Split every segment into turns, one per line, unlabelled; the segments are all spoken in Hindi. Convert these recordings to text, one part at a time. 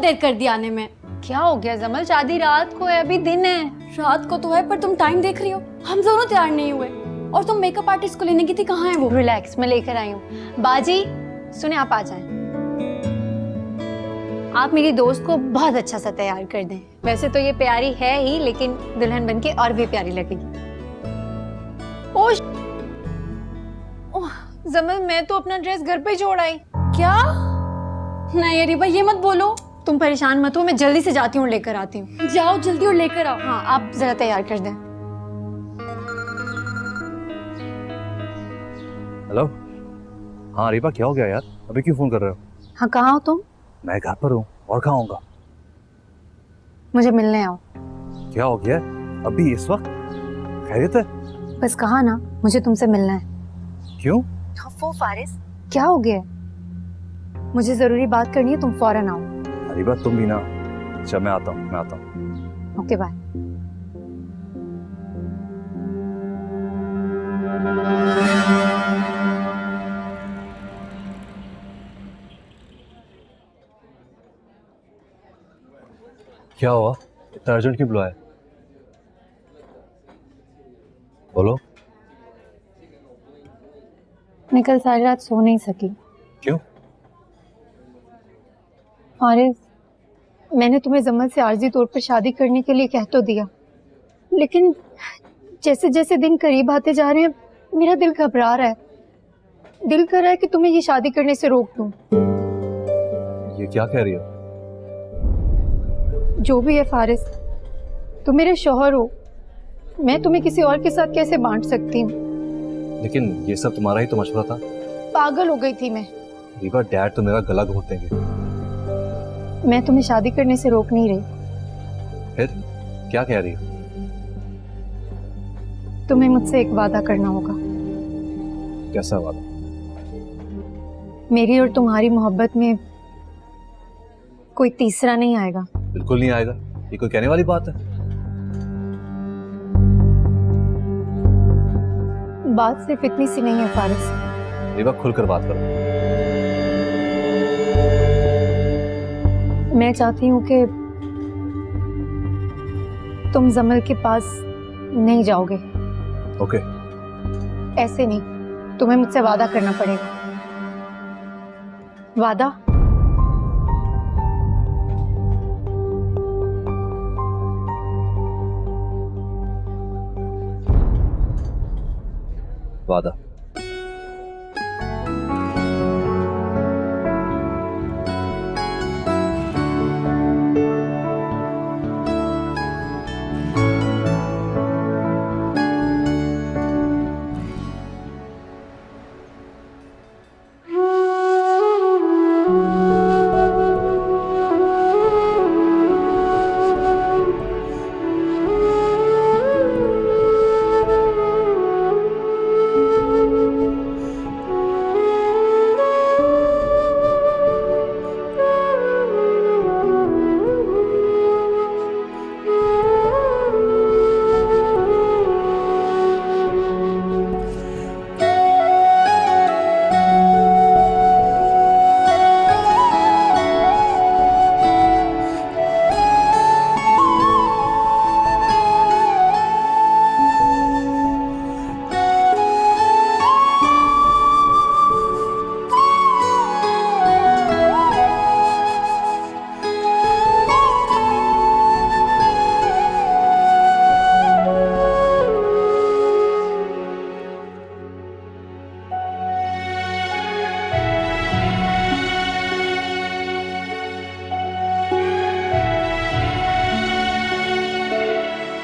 देर कर दी आने में।
क्या हो गया जमल, शादी रात को है, अभी दिन है।
रात को तो है पर तुम टाइम देख रही हो, हम दोनों तैयार नहीं हुए। और तुम मेकअप आर्टिस्ट को लेने की थी, कहाँ है वो?
रिलैक्स, मैं लेकर आई हूँ। बाजी सुने, आप आ जाएं। आप मेरी दोस्त को बहुत अच्छा सा तैयार कर दें। वैसे तो ये प्यारी है ही, लेकिन दुल्हन बनके और भी प्यारी लगेगी। ओह जमल, मैं तो अपना ड्रेस घर पे छोड़ आई।
क्या? नहीं रिबा, ये मत बोलो।
तुम परेशान मत हो, मैं जल्दी से जाती हूँ, लेकर आती हूँ।
जाओ जल्दी और लेकर आओ।
हाँ, आप जरा तैयार कर दें।
हेलो। हाँ रीबा, क्या हो गया यार, अभी क्यों फोन कर रहे हो?
हाँ, कहाँ हो तुम?
मैं घर पर हूँ, और कहाँ होऊंगा?
मुझे मिलने आओ।
क्या हो गया अभी इस वक्त? खैरियत है?
बस कहा ना, मुझे तुमसे मिलना है।
क्यों?
वो फारिस, क्या हो गया? मुझे जरूरी बात करनी है, तुम फौरन आओ।
रीबा तुम भी ना। अच्छा मैं आता हूँ।
Okay bye.
क्या हुआ, इतना अर्जेंट क्यों बुलाया? बोलो।
मैं कल सारी रात सो नहीं सकी।
क्यों?
फारिस, मैंने तुम्हें जमल से आर्जी तौर पर शादी करने के लिए कह तो दिया, लेकिन जैसे जैसे दिन करीब आते जा रहे हैं, मेरा दिल घबरा रहा है। दिल कर रहा है कि तुम्हें ये शादी करने से रोक दूं।
ये क्या कह रही हो?
जो भी है फारिस, तुम मेरे शौहर हो, मैं तुम्हें किसी और के साथ कैसे बांट सकती हूँ?
लेकिन ये सब तुम्हारा ही तो मशवरा था।
पागल हो गई थी मैं।
रीबा डैड तो मेरा गला घोट देंगे।
मैं तुम्हें शादी करने से रोक नहीं रही।
फिर क्या कह रही हो?
तुम्हें मुझसे एक वादा करना होगा।
कैसा वादा?
मेरी और तुम्हारी मोहब्बत में कोई तीसरा नहीं आएगा।
बिल्कुल नहीं आएगा, ये कोई कहने वाली बात है?
बात सिर्फ इतनी सी नहीं है फारिस।
रीबा खुलकर बात करो।
मैं चाहती हूँ कि तुम जमल के पास नहीं जाओगे।
ओके।
ऐसे नहीं, तुम्हें मुझसे वादा करना पड़ेगा। वादा?
वादा।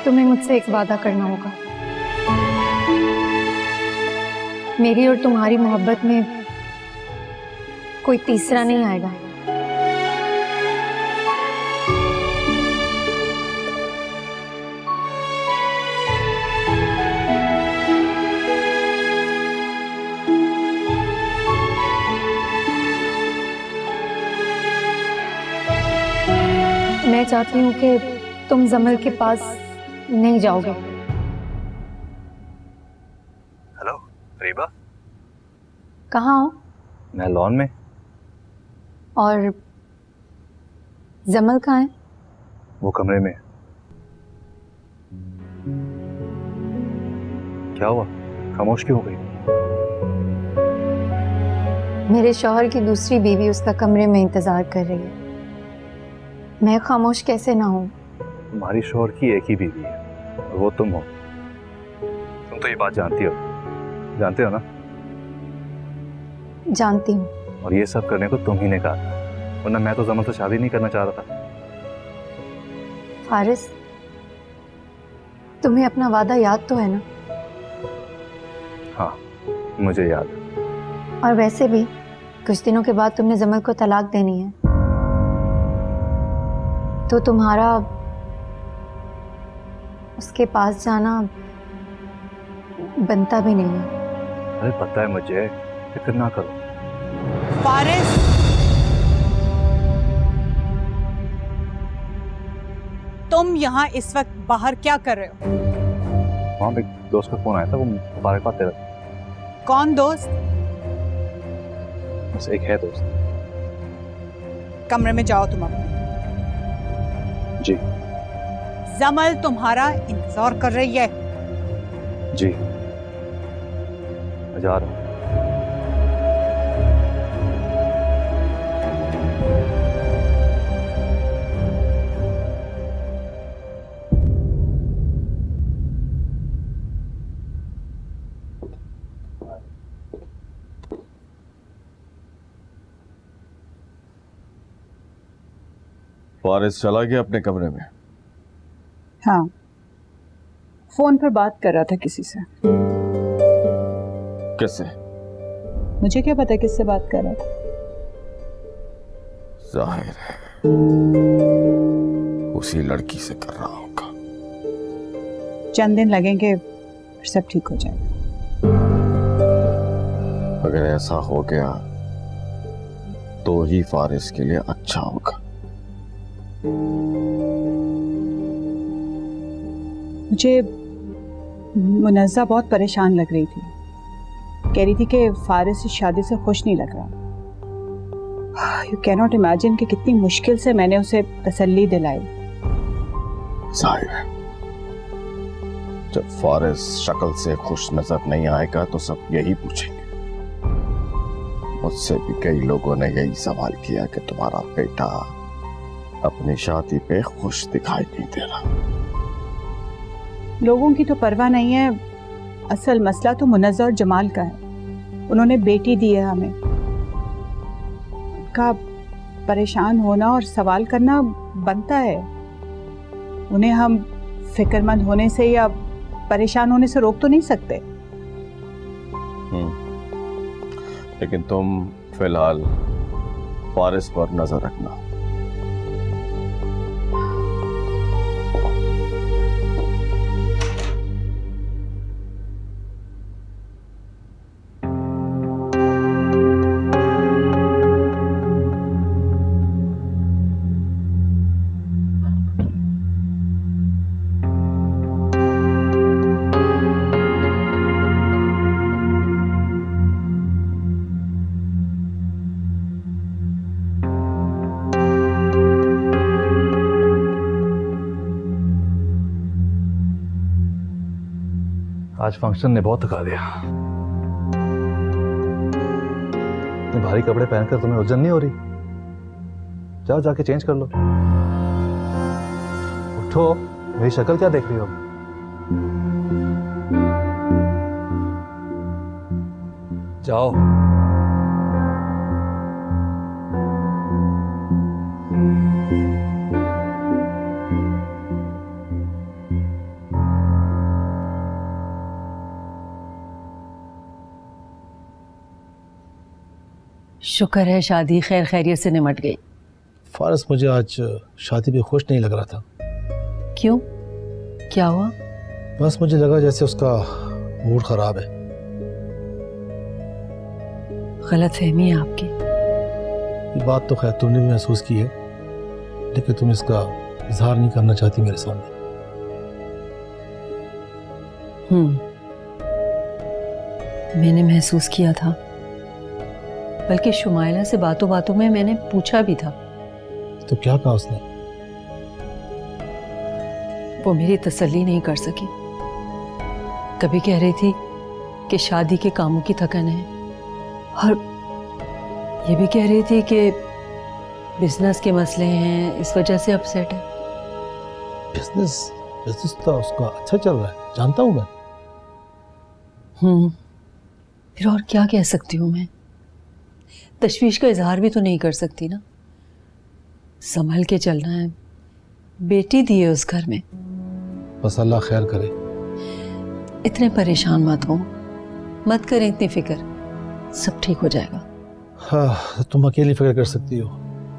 तुम्हें मुझसे एक वादा करना होगा। मेरी और तुम्हारी मोहब्बत में कोई तीसरा नहीं आएगा। मैं चाहती हूँ कि तुम जमल के पास नहीं जाओगे।
हेलो रीबा।
कहाँ हो?
मैं लॉन में।
और जमल कहाँ है?
वो कमरे में। क्या हुआ, खामोश क्यों हो गई?
मेरे शौहर की दूसरी बीवी उसका कमरे में इंतजार कर रही है। मैं खामोश कैसे ना हूँ?
तुम्हारी शौहर की एक ही बीवी है और वो तुम हो। तुम तो ये बात जानती हो ना?
जानती हूँ।
और ये सब करने को तुम ही ने कहा था, वरना मैं तो जमल से शादी नहीं करना चाह रहा था।
फारिस, तुम्हें अपना वादा याद तो है ना?
हाँ, मुझे याद है।
और वैसे भी कुछ दिनों के बाद तुमने जमल को तलाक देनी है, तो तुम्हारा उसके पास जाना बनता भी नहीं है।
अरे पता है मुझे, फिक्र ना करो।
फारिस, तुम यहाँ इस वक्त बाहर क्या कर रहे हो?
वहाँ पे एक दोस्त का फोन आया था, वो मुबारक बात तेरा।
कौन दोस्त?
बस एक है दोस्त।
कमरे में जाओ तुम अपने।
जी।
जमल तुम्हारा इंतजार कर रही है।
जी, मैं जा रहा हूँ।
फारिस चला गया अपने कमरे में।
हाँ, फोन पर बात कर रहा था किसी से।
किससे?
मुझे क्या पता किससे बात कर रहा था।
जाहिर है उसी लड़की से कर रहा होगा।
चंद दिन लगेंगे, फिर सब ठीक हो जाएगा।
अगर ऐसा हो गया तो ही फारिस के लिए अच्छा होगा।
मुझे मुनज़्ज़ा बहुत परेशान लग रही थी। कह रही थी कि फारिस इस शादी से खुश नहीं लग रहा। यू कैन नॉट इमेजिन कि कितनी मुश्किल से मैंने उसे तसल्ली दिलाई।
जाहिर है जब फारिस शक्ल से खुश नजर नहीं आएगा तो सब यही पूछेंगे। मुझसे भी कई लोगों ने यही सवाल किया कि तुम्हारा बेटा अपनी शादी पे खुश दिखाई नहीं दे रहा।
लोगों की तो परवाह नहीं है, असल मसला तो मुनज़्ज़ा और जमाल का है। उन्होंने बेटी दी है हमें। उनका परेशान होना और सवाल करना बनता है। उन्हें हम फिक्रमंद होने से या परेशान होने से रोक तो नहीं सकते।
लेकिन तुम फिलहाल फारिस पर नजर रखना।
आज फंक्शन ने बहुत थका दिया। इतने भारी कपड़े पहनकर तुम्हें उलझन नहीं हो रही? जाओ जाके चेंज कर लो। उठो, मेरी शक्ल क्या देख रही हो? जाओ।
शुक्र है शादी खैर खैरियत से निमट गई।
फारिस मुझे आज शादी पे खुश नहीं लग रहा था।
क्यों, क्या हुआ?
बस मुझे लगा जैसे उसका मूड खराब है।
गलत फहमी है आपकी।
ये बात तो खैर तुमने भी महसूस की है, लेकिन तुम इसका इजहार नहीं करना चाहती मेरे सामने।
मैंने महसूस किया था, बल्कि शुमाइला से बातों बातों में मैंने पूछा भी था
तो क्या कहा उसने?
वो मेरी तसल्ली नहीं कर सकी। कभी कह रही थी कि शादी के कामों की थकन है, और ये भी कह रही थी कि बिजनेस के मसले हैं, इस वजह से अपसेट है।
बिजनेस तो उसका अच्छा चल रहा है, जानता हूं मैं।
फिर और क्या कह सकती हूँ मैं? तशवीश का इजहार भी तो नहीं कर सकती ना। संभल के चलना है, बेटी दी है उस घर में।
बस अल्लाह खैर करे।
इतने परेशान मत हो, मत करें इतनी फिक्र, सब ठीक हो जाएगा।
हाँ, तुम अकेली फिक्र कर सकती हो,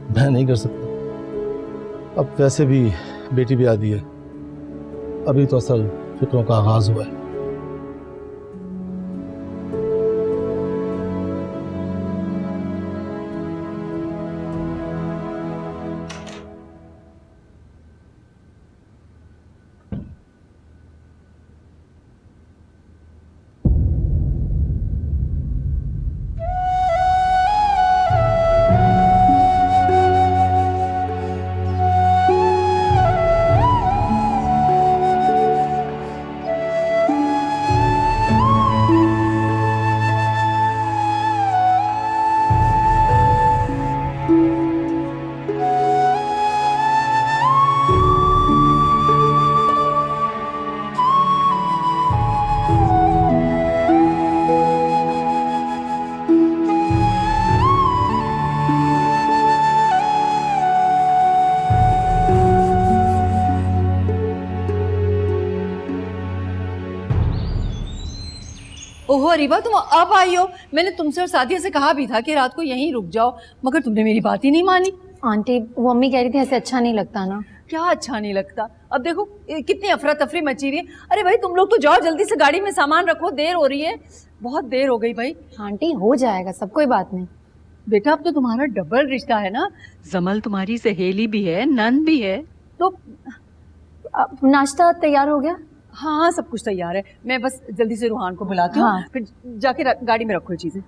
मैं नहीं कर सकता। अब वैसे भी बेटी भी आदि है, अभी तो असल फिक्रों का आगाज हुआ है।
ओहो अरीबा, तुम अब आई हो। मैंने तुमसे और सादिया से कहा भी था कि रात को यहीं रुक जाओ, मगर तुमने मेरी बात ही नहीं मानी।
आंटी, वो अम्मी कह रही थी ऐसे अच्छा नहीं लगता ना।
क्या अच्छा नहीं लगता? अब देखो कितनी अफरा तफरी मची हुई है। अरे भाई तुम लोग तो जाओ, जल्दी से गाड़ी में सामान रखो, देर हो रही है, बहुत देर हो गई भाई।
आंटी हो जाएगा सब, कोई बात नहीं।
बेटा अब तो तुम्हारा डबल रिश्ता है ना, जमल तुम्हारी सहेली भी है, नंद भी है, तो
नाश्ता तैयार हो गया?
हाँ हाँ सब कुछ तैयार है। मैं बस जल्दी से रूहान को बुलाती हूँ,
हाँ।
फिर जाके गाड़ी में रखो ये चीजें।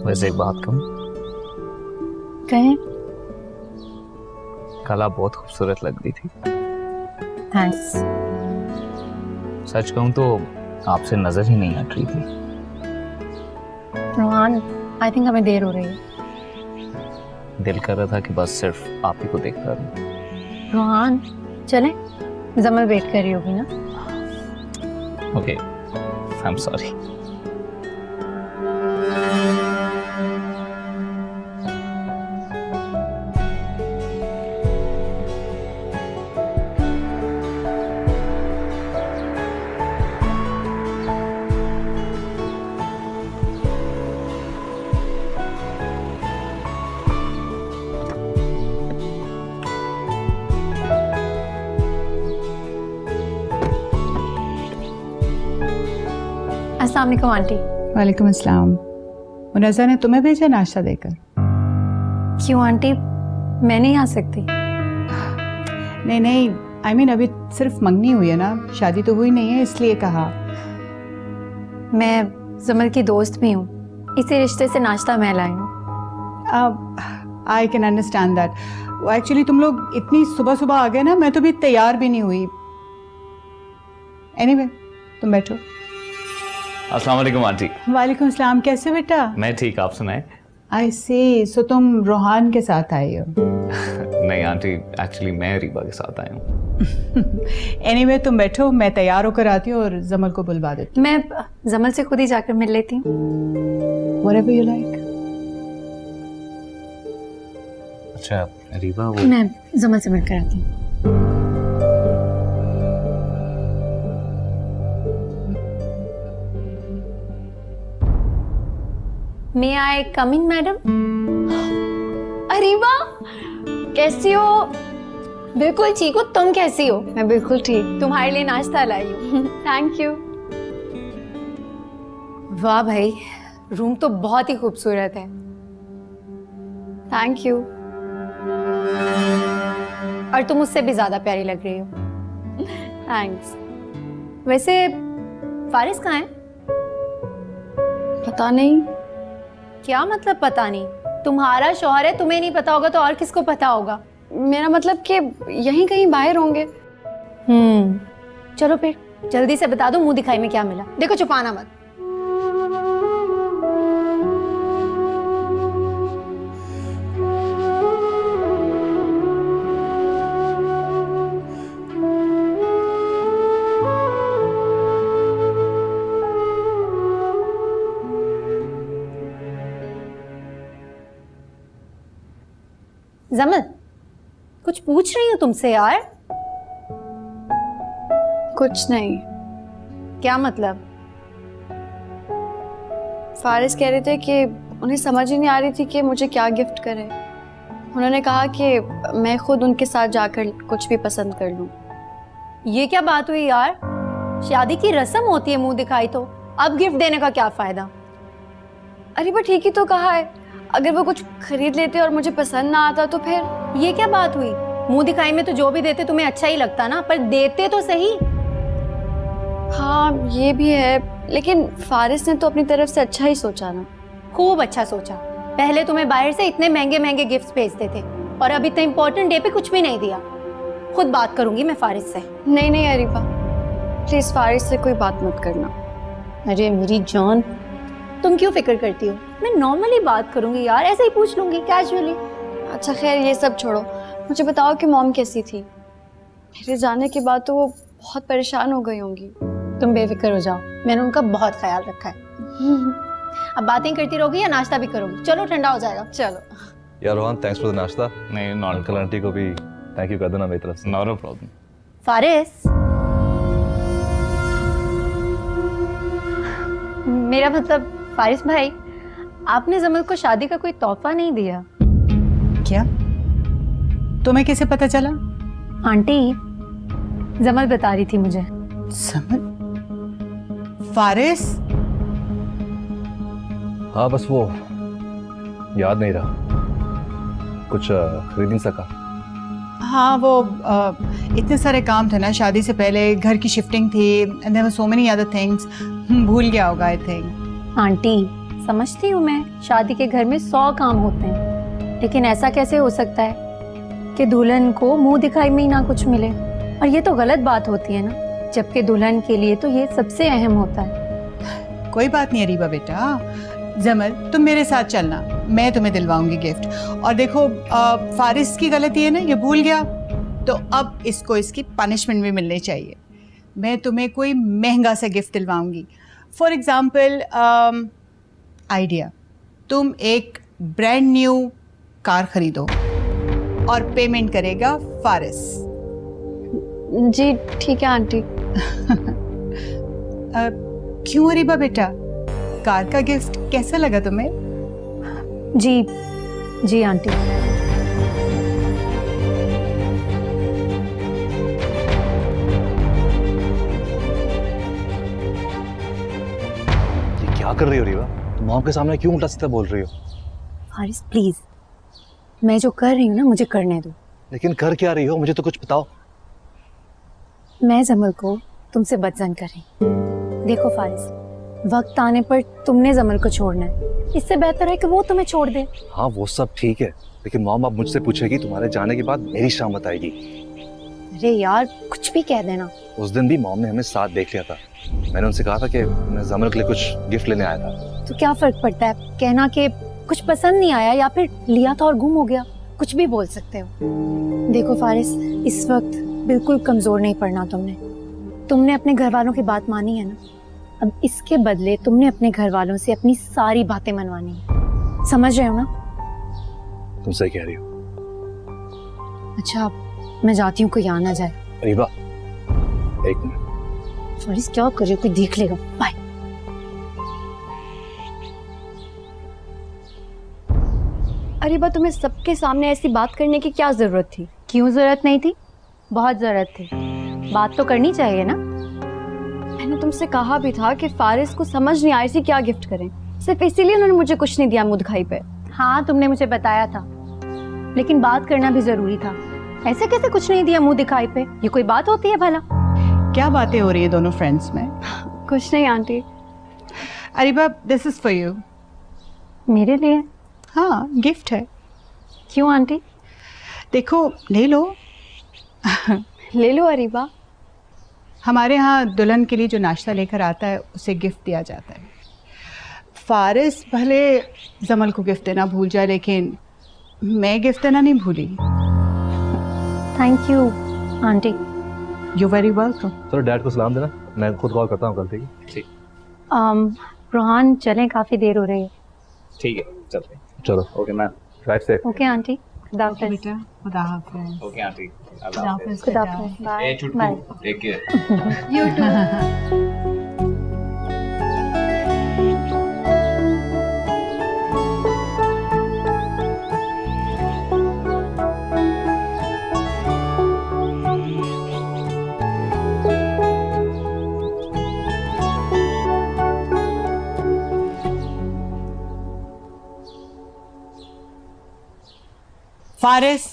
वैसे एक बात कहूं,
कहें?
कल आप बहुत खूबसूरत लग रही थी।
थैंक्स।
सच कहूं तो आपसे नजर ही नहीं हट रही थी।
रोहान, आई थिंक हमें देर हो रही है।
दिल कर रहा था कि बस सिर्फ आप ही को देखता रहूं।
रोहान चलें, जमल वेट कर रही होगी ना।
Okay, I am sorry.
अस्सलाम वालेकुम आंटी।
वालेकुम अस्सलाम। मुनज़्ज़ा ने तुम्हें भेजा नाश्ता देकर?
क्यों आंटी, मैं नहीं आ सकती?
नहीं नहीं, आई मीन अभी सिर्फ मंगनी हुई है ना, शादी तो हुई नहीं है, इसलिए कहा।
मैं जमल की दोस्त भी हूँ, इसी रिश्ते से नाश्ता मैं लाई हूँ।
I can understand that. Actually तुम लोग इतनी सुबह सुबह आ गए ना, मैं तो भी तैयार भी नहीं हुई। एनीवे, तुम बैठो।
अस्सलाम वालेकुम आंटी।
वालेकुम सलाम, कैसे बेटा?
मैं ठीक, आप सुनाए?
आई सी, सो तुम रोहान के साथ आई हो?
नहीं आंटी, एक्चुअली मैं रीबा के साथ आया हूँ।
एनीवे तुम बैठो, मैं तैयार होकर आती हूँ और जमल को बुलवा देती
मैं जमल से खुद ही जाकर मिल लेती हूँ।
हूँ। Whatever you like.
अच्छा रीबा, वो
मैं जमल से मिलकर आती हूँ। मे आई कम इन मैडम? अरे वाह, कैसी हो? बिल्कुल ठीक हूँ, तुम कैसी हो?
मैं बिल्कुल ठीक।
तुम्हारे लिए नाश्ता लाई हूँ।
Thank you.
वाह भाई, रूम तो बहुत ही खूबसूरत है।
Thank you.
और तुम उससे भी ज्यादा प्यारी लग रही हो।
थैंक्स।
वैसे फारिस कहाँ है?
पता नहीं।
क्या मतलब पता नहीं? तुम्हारा शौहर है, तुम्हें नहीं पता होगा तो और किसको पता होगा?
मेरा मतलब कि यहीं कहीं बाहर होंगे।
चलो फिर जल्दी से बता दो मुंह दिखाई में क्या मिला। देखो छुपाना मत। जमल, कुछ पूछ रही हूँ तुमसे यार।
कुछ नहीं।
क्या मतलब?
फारिस कह रहे थे कि उन्हें समझ ही नहीं आ रही थी कि मुझे क्या गिफ्ट करें। उन्होंने कहा कि मैं खुद उनके साथ जाकर कुछ भी पसंद कर लूं।
ये क्या बात हुई यार? शादी की रस्म होती है मुंह दिखाई, तो अब गिफ्ट देने का क्या फायदा?
अरे बट ठीक ही तो कहा है, अगर वो कुछ खरीद लेते और मुझे पसंद ना आता तो फिर।
ये क्या बात हुई? मुंह दिखाई में तो जो भी देते तुम्हें अच्छा ही लगता ना, पर देते तो सही।
हाँ ये भी है, लेकिन फारिस ने तो अपनी तरफ से अच्छा ही सोचा ना।
खूब अच्छा सोचा। पहले तुम्हें बाहर से इतने महंगे महंगे गिफ्ट्स भेजते थे और अब इतने इंपॉर्टेंट डे पे कुछ भी नहीं दिया। खुद बात करूंगी मैं फारिस से।
नहीं नहीं अरीबा, प्लीज फारिस से कोई बात मत करना।
अरे मेरी जान, तुम क्यों फिक्र करती हो? मैं नॉर्मली बात करूंगी यार, ऐसे ही पूछ लूंगी कैजुअली।
अच्छा खैर ये सब छोड़ो, मुझे बताओ कि मॉम कैसी थी? मेरे जाने के बाद तो वो बहुत परेशान हो गई होंगी।
तुम बेफिक्र हो जाओ, मैंने उनका बहुत ख्याल रखा है। अब बातें करती रहोगी या नाश्ता भी करोगी? चलो ठंडा हो जाएगा।
चलो।
यार रोहन, थैंक्स फॉर द नाश्ता।
नहीं, नॉट
अंकल आंटी को भी थैंक यू कर देना मेरी तरफ से।
No problem.
फारिस, मेरा मतलब फारिस भाई, आपने जमल को शादी का कोई तोहफा नहीं दिया।
क्या? तुम्हें कैसे पता चला?
आंटी, जमल बता रही थी मुझे।
समझ। फारिस?
हाँ बस वो याद नहीं रहा, कुछ खरीद नहीं सका।
हाँ वो इतने सारे काम थे ना, शादी से पहले घर की शिफ्टिंग थी, and there were so many other things. भूल गया होगा आई थिंक।
आंटी समझती हूँ मैं, शादी के घर में 100 काम होते हैं, लेकिन ऐसा कैसे हो सकता है कि दुल्हन को मुंह दिखाई में ही ना कुछ मिले? और ये तो गलत बात होती है ना, जबकि दुल्हन के लिए तो ये सबसे अहम होता है।
कोई बात नहीं अरीबा बेटा, जमल तुम मेरे साथ चलना, मैं तुम्हें दिलवाऊंगी गिफ्ट। और देखो फारिस की गलती है ना, ये भूल गया, तो अब इसको इसकी पनिशमेंट भी मिलनी चाहिए। मैं तुम्हें कोई महंगा सा गिफ्ट दिलवाऊंगी। फॉर एग्जाम्पल आइडिया, तुम एक ब्रांड न्यू कार खरीदो और पेमेंट करेगा फारिस।
जी ठीक है आंटी।
क्यों अरीबा बेटा, कार का गिफ्ट कैसा लगा तुम्हें?
जी जी आंटी।
ये क्या कर रही हो रीवा? तुम मॉम के सामने क्यों उल्टा सीधा बोल रही हो?
फारिस प्लीज, मैं जो कर रही हूँ ना मुझे करने दो।
लेकिन कर क्या रही हो, मुझे तो कुछ बताओ।
मैं जमल को तुमसे बदजन कर रही। देखो फारिस, वक्त आने पर तुमने जमल को छोड़ना है, इससे बेहतर है कि वो तुम्हें छोड़ दे।
हाँ वो सब ठीक है, लेकिन मॉम अब मुझसे पूछेगी, तुम्हारे जाने के बाद मेरी शाम बताएगी।
अरे यार कुछ भी कह देना।
उस दिन भी मॉम ने हमें साथ देख लिया था, मैंने उनसे कहा था कि मैं जमल के लिए कुछ गिफ्ट लेने आया था।
तो क्या फर्क पड़ता है, कहना कि कुछ पसंद नहीं आया या फिर लिया था और गुम हो गया, कुछ भी बोल सकते हो। देखो फारिस, इस वक्त बिल्कुल कमजोर नहीं पड़ना तुमने अपने घर वालों की बात मानी है ना, अब इसके बदले तुमने अपने घर वालों से अपनी सारी बातें मनवानी है, समझ रहे हो ना?
तुम सही कह रही हो।
अच्छा मैं जाती हूँ, कोई आ ना जाए।
रीवा एक मिनट।
फारिस क्या कर रहे हो, कोई देख लेगा। बाय।
अरीबा तुम्हें सबके सामने ऐसी बात करने की क्या जरूरत थी?
क्यों जरूरत नहीं थी? बहुत ज़रूरत थी, बात तो करनी चाहिए ना।
मैंने तुमसे कहा भी था कि फारिस को समझ नहीं आ रही थी क्या गिफ्ट करें, सिर्फ इसीलिए उन्होंने मुझे कुछ नहीं दिया मुंह दिखाई पे।
हाँ, तुमने मुझे बताया था, लेकिन बात करना भी जरूरी था। ऐसे कैसे कुछ नहीं दिया मुंह दिखाई पे? ये कोई बात होती है भला?
क्या बातें हो रही है दोनों फ्रेंड्स में?
कुछ नहीं aunty.
Areeba, this is for you.
मेरे लिए?
हाँ, गिफ्ट है।
क्यों आंटी?
देखो, ले लो।
ले लो अरीबा।
हमारे यहाँ दुल्हन के लिए जो नाश्ता लेकर आता है उसे गिफ्ट दिया जाता है। फारिस भले जमल को गिफ्ट देना भूल जाए, लेकिन मैं गिफ्ट देना नहीं भूली।
Thank you aunty.
You very welcome.
चलो डैड को सलाम देना, मैं खुद कॉल करता हूँ कल। ठीक
रोहान, चलें, काफ़ी देर हो रही है।
ठीक है, चलते हैं। चलो, okay ma'am, drive safe.
Okay aunty, खुदा हाफिज़।
बेटा, खुदा हाफिज़।
ओके आंटी,
खुदा हाफिज़।
खुदा हाफिज़। Bye bye.
Take care.
You too.
Faris,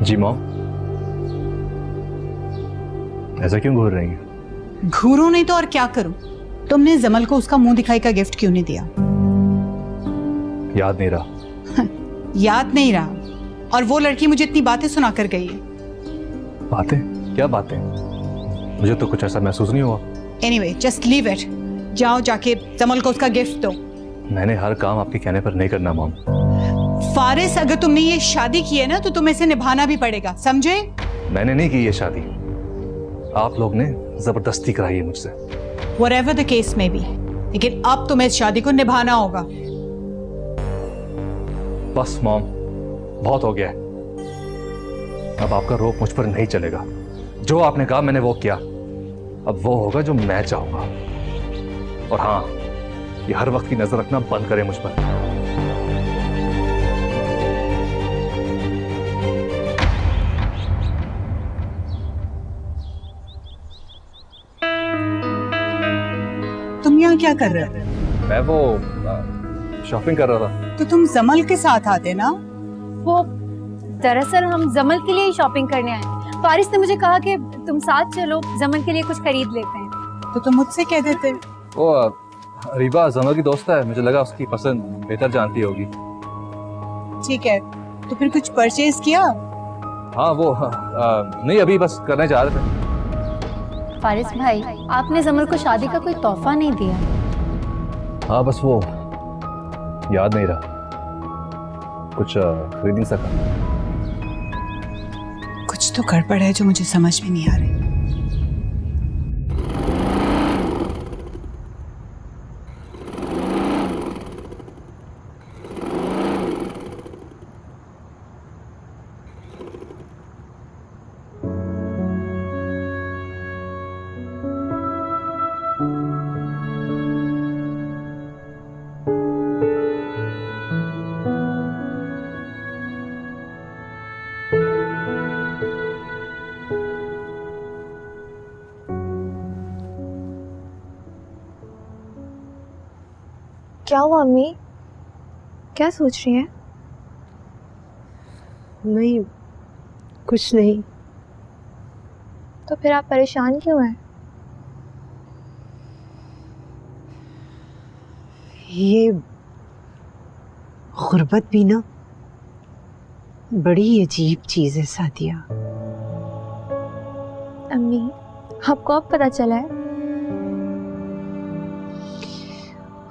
जी मॉम, ऐसा क्यों घूर रही हैं?
घूरो नहीं तो और क्या करूं? तुमने जमल को उसका मुंह दिखाई का गिफ्ट क्यों नहीं दिया?
याद नहीं रहा।
याद नहीं रहा? और वो लड़की मुझे इतनी बातें सुना कर गई है।
बातें? क्या बातें? मुझे तो कुछ ऐसा महसूस नहीं हुआ।
Anyway, just leave it. जाओ, जाके जमल को उसका गिफ्ट दो।
मैंने हर काम आपके कहने पर नहीं करना मॉम।
फारिस, अगर तुमने ये शादी की है ना तो तुम्हें इसे निभाना भी पड़ेगा, समझे?
मैंने नहीं की ये शादी, आप लोग ने जबरदस्ती कराई है मुझसे।
Whatever the case may be, लेकिन अब तुम्हें इस शादी को निभाना होगा।
बस मॉम, बहुत हो गया है। अब आपका रोक मुझ पर नहीं चलेगा। जो आपने कहा मैंने वो किया, अब वो होगा जो मैं चाहूंगा। और हाँ, ये हर वक्त की नजर रखना बंद करें मुझ पर।
तुम यहाँ क्या कर रहे हो?
मैं वो शॉपिंग कर रहा था।
तो तुम जमल के साथ आते ना।
वो दरअसल हम जमल के लिए ही शॉपिंग करने आए। फारिस ने मुझे कहा कि तुम साथ चलो, जमल के लिए कुछ खरीद लेते हैं।
तो तुम मुझसे कह देते।
वो रीबा जमल की दोस्त है, मुझे लगा उसकी पसंद बेहतर जानती होगी।
ठीक है, तो फिर कुछ परचेज किया?
हाँ वो नहीं, अभी बस करने जा रहे थे।
फारिस भाई, आपने जमल को शादी का कोई तोहफा नहीं दिया।
हाँ बस वो याद नहीं रहा, कुछ खरीद नहीं सका।
कुछ तो गड़बड़ है जो मुझे समझ में नहीं आ रही।
क्या हुआ अम्मी? क्या सोच रही हैं?
नहीं, कुछ नहीं।
तो फिर आप परेशान क्यों हैं?
ये गुर्बत भी ना बड़ी अजीब चीज है सादिया।
अम्मी, आपको अब पता चला है?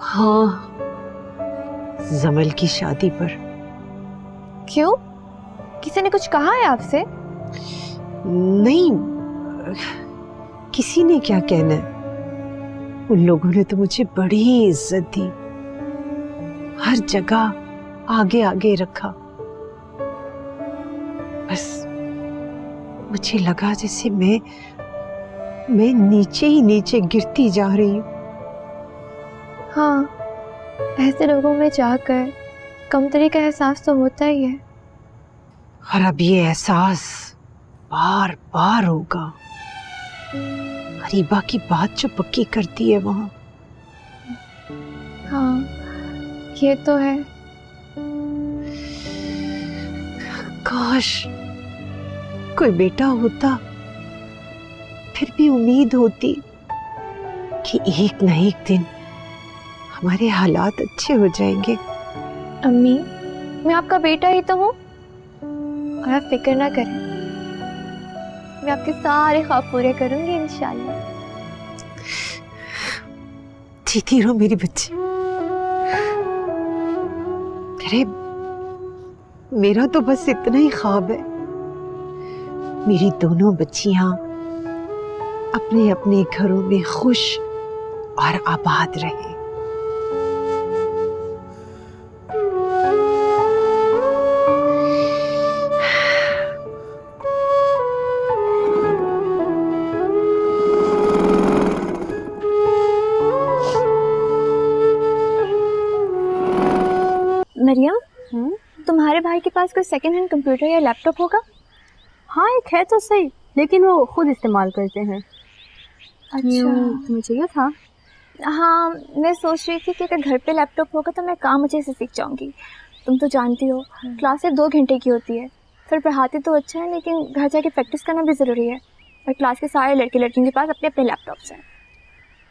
हाँ, जमल की शादी पर।
क्यों? किसी ने कुछ कहा है आपसे?
नहीं, किसी ने क्या कहना है। उन लोगों ने तो मुझे बड़ी इज्जत दी, हर जगह आगे आगे रखा। बस मुझे लगा जैसे मैं नीचे ही नीचे गिरती जा रही हूँ।
हाँ, ऐसे लोगों में जाकर कमतरी का एहसास तो होता ही है।
और अब ये एहसास
बार बार होगा। अरीबा की बात जो पक्की करती है वहां।
हाँ, ये तो है।
काश कोई बेटा होता, फिर भी उम्मीद होती कि एक न एक दिन हमारे हालात अच्छे हो जाएंगे।
अम्मी, मैं आपका बेटा ही तो हूँ, और आप फिक्र ना करें, मैं आपके सारे ख्वाब पूरे करूंगी इंशाल्लाह।
जीती रहो मेरी बच्ची। अरे मेरा तो बस इतना ही ख्वाब है, मेरी दोनों बच्चियां अपने अपने घरों में खुश और आबाद रहें।
मरियम, तुम्हारे भाई के पास कोई सेकंड हैंड कंप्यूटर या लैपटॉप होगा?
हाँ, एक है तो सही, लेकिन वो खुद इस्तेमाल करते हैं।
अच्छा,
तुम्हें चाहिए था?
हाँ, मैं सोच रही थी कि अगर घर पे लैपटॉप होगा तो मैं काम अच्छे से सीख जाऊंगी। तुम तो जानती हो क्लास सिर्फ 2 घंटे की होती है, फिर पढ़ाते तो अच्छा है लेकिन घर जाके प्रैक्टिस करना भी ज़रूरी है, और क्लास के सारे लड़के लड़कियों के पास अपने अपने लैपटॉप्स हैं।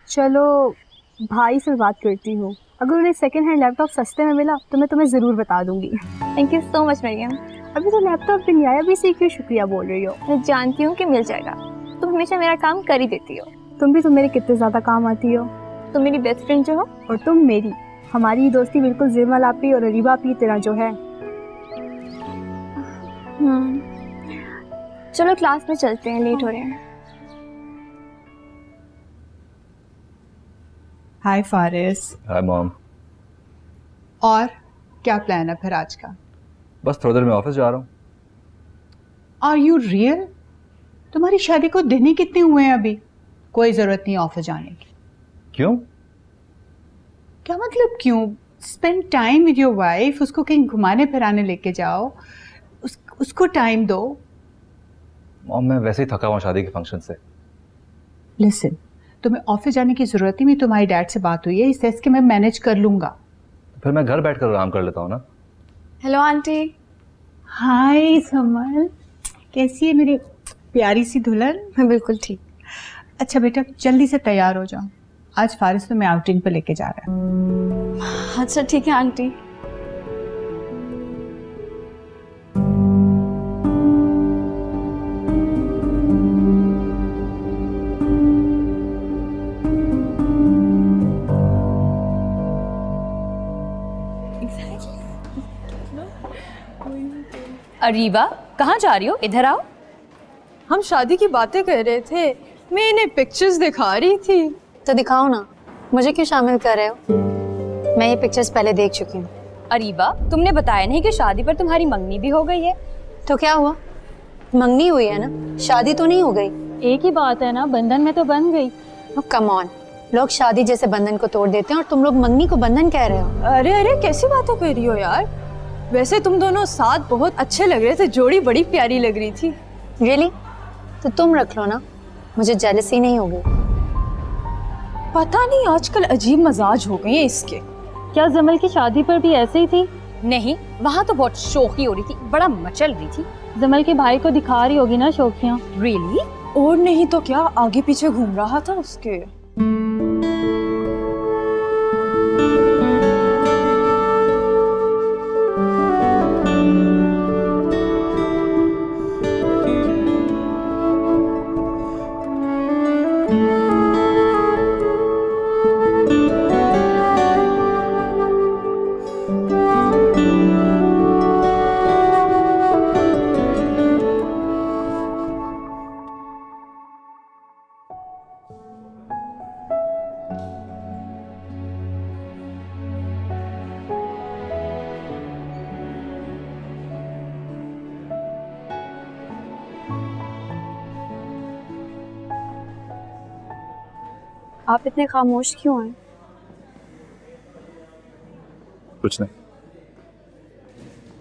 चलो भाई से बात करती हूँ, अगर उन्हें सेकंड हैंड लैपटॉप सस्ते में मिला तो मैं तुम्हें ज़रूर बता दूंगी।
Thank you so much Mariam.
अभी तो लैपटॉप भी नहीं आया, अभी से क्यों शुक्रिया बोल रही हो?
मैं जानती हूँ कि मिल जाएगा, तुम हमेशा मेरा काम कर ही देती हो।
तुम भी तो मेरे कितने ज़्यादा काम आती हो।
तुम मेरी बेस्ट फ्रेंड जो हो,
और तुम मेरी। हमारी ये दोस्ती बिल्कुल जिरमल आपी और अरीबा आपी तरह जो है।
चलो क्लास में चलते हैं, लेट हो रहे हैं।
हाय फारिस।
Hi mom.
और क्या प्लान है फिर आज का?
बस थोड़ी देर में ऑफिस जा रहा हूँ।
Are you real? तुम्हारी शादी को दिन ही कितने हुए हैं अभी? कोई जरूरत नहीं ऑफिस जाने की।
क्यों?
क्या मतलब क्यों? Spend time with your wife, उसको कहीं घुमाने फिराने लेके जाओ, उसको टाइम दो।
मॉम मैं वैसे ही थका हुआ शादी के फंक्शन से।
लिसन, तुम्हें ऑफिस जाने की जरूरत ही नहीं, तुम्हारी डैड से बात हुई है, इस सेंस के मैं मैनेज कर लूंगा।
फिर मैं घर बैठकर आराम कर लेता हूँ ना।
Hello aunty.
हाय समल, कैसी है मेरी प्यारी सी दुल्हन?
मैं बिल्कुल ठीक।
अच्छा बेटा जल्दी से तैयार हो जाओ, आज फारिस तुम्हें आउटिंग पे लेके जा रहा है।
अच्छा ठीक है आंटी।
अरीबा कहाँ जा रही हो? इधर आओ।
हम शादी की बातें कर रहे थे, मैं इन्हें पिक्चर्स दिखा रही थी।
तो दिखाओ ना, मुझे क्यों शामिल कर रहे हो? मैं ये पिक्चर्स पहले देख चुकी हूँ।
अरीबा तुमने बताया नहीं कि शादी पर तुम्हारी मंगनी भी हो गई है।
तो क्या हुआ? मंगनी हुई है ना, शादी तो नहीं हो गई।
एक ही बात है ना, बंधन में तो बन गई।
कम ऑन, लोग शादी जैसे बंधन को तोड़ देते हैं और तुम लोग मंगनी को बंधन कह रहे हो।
अरे अरे कैसी बातें कर रही हो यार? वैसे तुम दोनों साथ बहुत अच्छे लग रहे थे, जोड़ी बड़ी प्यारी लग रही थी।
रियली? तो तुम रख लो ना, मुझे जेलसी नहीं होगी।
पता नहीं आजकल अजीब मजाज हो गए हैं इसके। क्या जमल की शादी पर भी ऐसे ही थी?
नहीं, वहाँ तो बहुत शोखी हो रही थी, बड़ा मचल रही थी।
जमल के भाई को दिखा रही होगी ना शोखियाँ।
रियली?
और नहीं तो क्या, आगे पीछे घूम रहा था उसके। आप इतने खामोश क्यों हैं?
कुछ नहीं।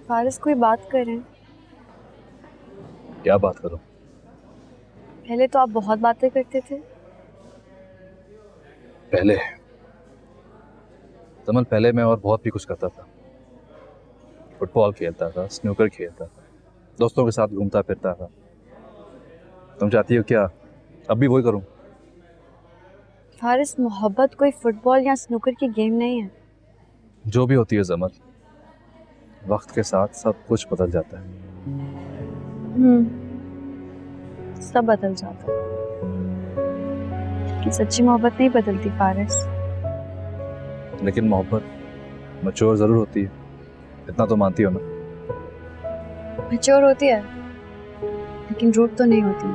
फारिस कोई बात कर रहे हैं।
क्या बात करूं?
पहले तो आप बहुत बातें करते थे।
पहले समल, पहले मैं और बहुत भी कुछ करता था। फुटबॉल खेलता था, स्नूकर खेलता था, दोस्तों के साथ घूमता फिरता था। तुम चाहती हो क्या अब भी वही करूं?
फारिस, मोहब्बत कोई फुटबॉल या स्नूकर की गेम नहीं है।
जो भी होती है जमल, वक्त के साथ सब कुछ बदल जाता है।
सब बदल जाता है, लेकिन सच्ची मोहब्बत नहीं बदलती फारिस।
लेकिन मोहब्बत मैच्योर जरूर होती है, इतना तो मानती हो ना?
मैच्योर होती है लेकिन रूट तो नहीं होती।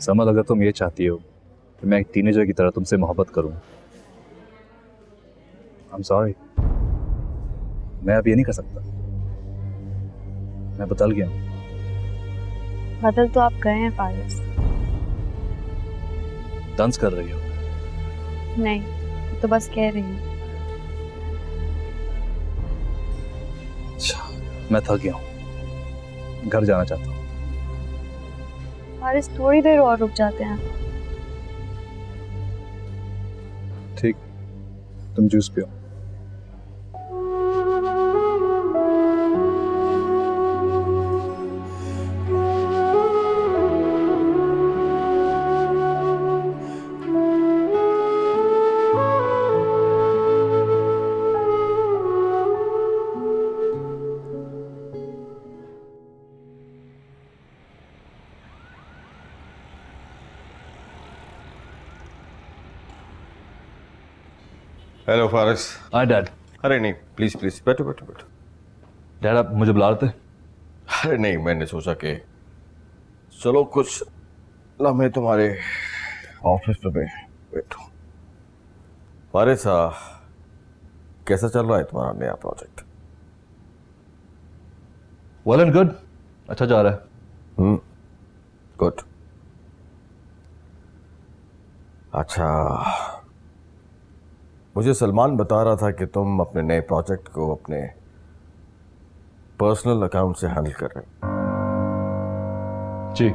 समल, अगर तुम ये चाहती हो कि मैं एक टीनेजर की तरह तुमसे मोहब्बत करूं, I'm sorry, मैं अब ये नहीं कर सकता। मैं बदल गया हूं।
बदल तो आप गए हैं फारिस।
डांस कर रही हो?
नहीं, तो बस कह रही हूँ।
अच्छा, मैं थक गया हूँ, घर जाना चाहता हूँ।
फारिस, थोड़ी देर और रुक जाते हैं।
ठीक, तुम जूस पियो।
हेलो फारिस।
हाँ डैड।
अरे नहीं, प्लीज प्लीज बैठो बैठो बैठो।
डैड, आप मुझे बुला रहे थे?
अरे नहीं, मैंने सोचा कि चलो कुछ लम्हे तुम्हारे ऑफिस पे बैठो। फारिस, कैसा चल रहा है तुम्हारा नया प्रोजेक्ट?
वेल एंड गुड, अच्छा जा रहा है।
गुड। अच्छा, मुझे सलमान बता रहा था कि तुम अपने नए प्रोजेक्ट को अपने पर्सनल अकाउंट से हैंडल कर रहे हो।
जी।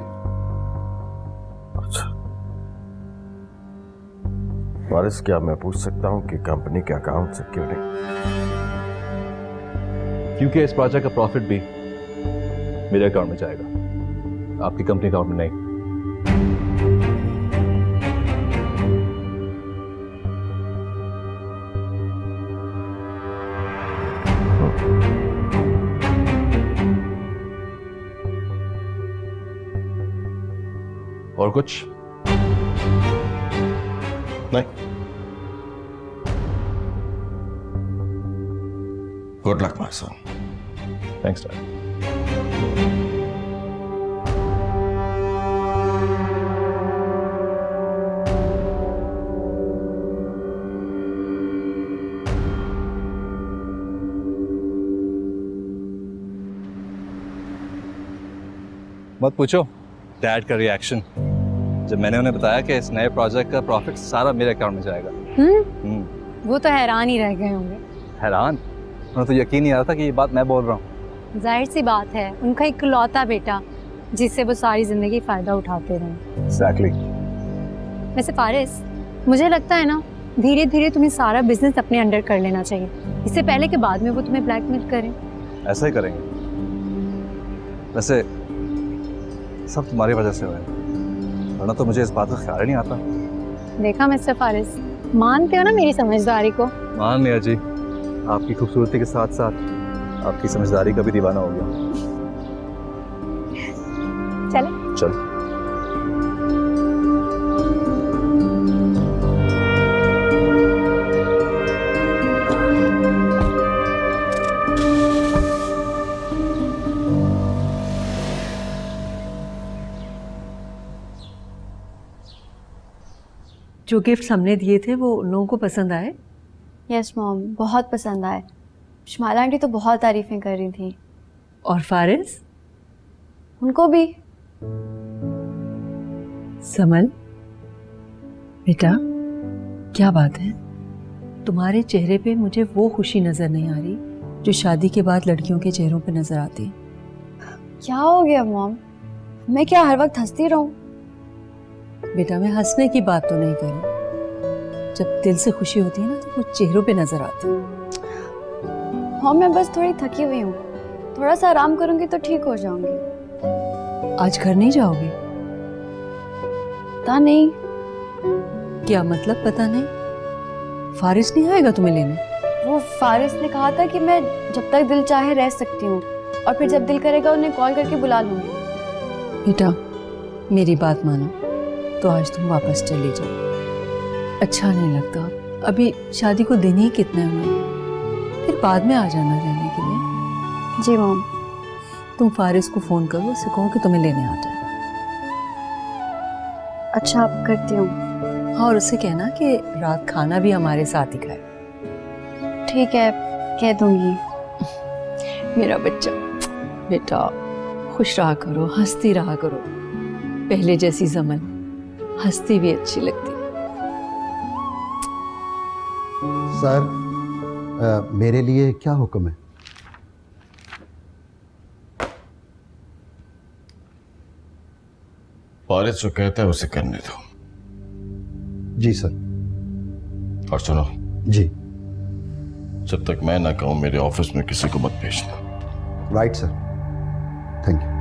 अच्छा फारिस, क्या मैं पूछ सकता हूं कि कंपनी के अकाउंट से क्यों नहीं?
क्योंकि इस प्रोजेक्ट का प्रॉफिट भी मेरे अकाउंट में जाएगा, आपकी कंपनी अकाउंट में नहीं। और कुछ
नहीं। Good luck my son.
Thanks dad. मत पूछो डैड का रिएक्शन जब मैंने उन्हें बताया कि इस नए प्रोजेक्ट का प्रॉफिट सारा मेरे अकाउंट में जाएगा।
वो तो हैरान ही रह गए होंगे।
हैरान? उन्हें तो यकीन नहीं आ रहा था कि ये बात मैं बोल रहा हूँ।
जाहिर सी बात है, उनका इकलौता बेटा जिससे वो सारी जिंदगी फायदा उठाते रहे।
Exactly.
वैसे फारिस, मुझे लगता है ना धीरे धीरे तुम्हें सारा बिजनेस अपने अंडर कर लेना चाहिए, इससे पहले कि बाद में वो तुम्हें ब्लैकमेल करें।
ऐसा ही करेंगे। वैसे सब तुम्हारी वजह से हुआ है, वरना तो मुझे इस बात का ख्याल ही नहीं आता।
देखा मिस्टर फारिस, मानते हो ना मेरी समझदारी को?
मान लिया जी, आपकी खूबसूरती के साथ साथ आपकी समझदारी का भी दीवाना हो गया।
चले
चल।
जो गिफ्ट्स हमने दिए थे वो उन लोगों को पसंद आए?
यस मॉम, बहुत पसंद आए। शमाला आंटी तो बहुत तारीफें कर रही थी।
और फारिस?
उनको भी।
समल बेटा, क्या बात है? तुम्हारे चेहरे पे मुझे वो खुशी नजर नहीं आ रही जो शादी के बाद लड़कियों के चेहरों पे नजर आती।
क्या हो गया मॉम? मैं क्या हर वक्त हंसती रहूं?
बेटा मैं हंसने की बात तो नहीं कर रही, जब दिल से खुशी होती है ना तो वो चेहरों पे नजर आती है।
हाँ, मैं बस थोड़ी थकी हुई हूँ, थोड़ा सा आराम करूंगी तो ठीक हो जाऊंगी।
आज घर नहीं जाओगी?
पता नहीं।
क्या मतलब पता नहीं? फारिस नहीं आएगा तुम्हें लेने?
वो फारिस ने कहा था कि मैं जब तक दिल चाहे रह सकती हूँ, और फिर जब दिल करेगा उन्हें कॉल करके बुला लूंगी।
बेटा मेरी बात मानो तो आज तुम वापस चले जाओ, अच्छा नहीं लगता। अभी शादी को दिन ही कितने हुए, फिर बाद में आ जाना रहने के लिए।
जी मॉम।
तुम फारिस को फोन करो, उसे कहो कि तुम्हें लेने आ जाए।
अच्छा, आप करती हूँ।
हाँ, और उसे कहना कि रात खाना भी हमारे साथ ही खाए।
ठीक है, कह दूंगी।
मेरा बच्चा, बेटा खुश रहा करो, हंसती रहा करो, पहले जैसी ज़मन हंसती भी अच्छी लगती।
सर मेरे लिए क्या हुक्म है?
फारिस जो कहता है उसे करने दो।
जी सर।
और सुनो,
जी।
जब तक मैं ना कहूं मेरे ऑफिस में किसी को मत भेजना।
Right sir, thank you.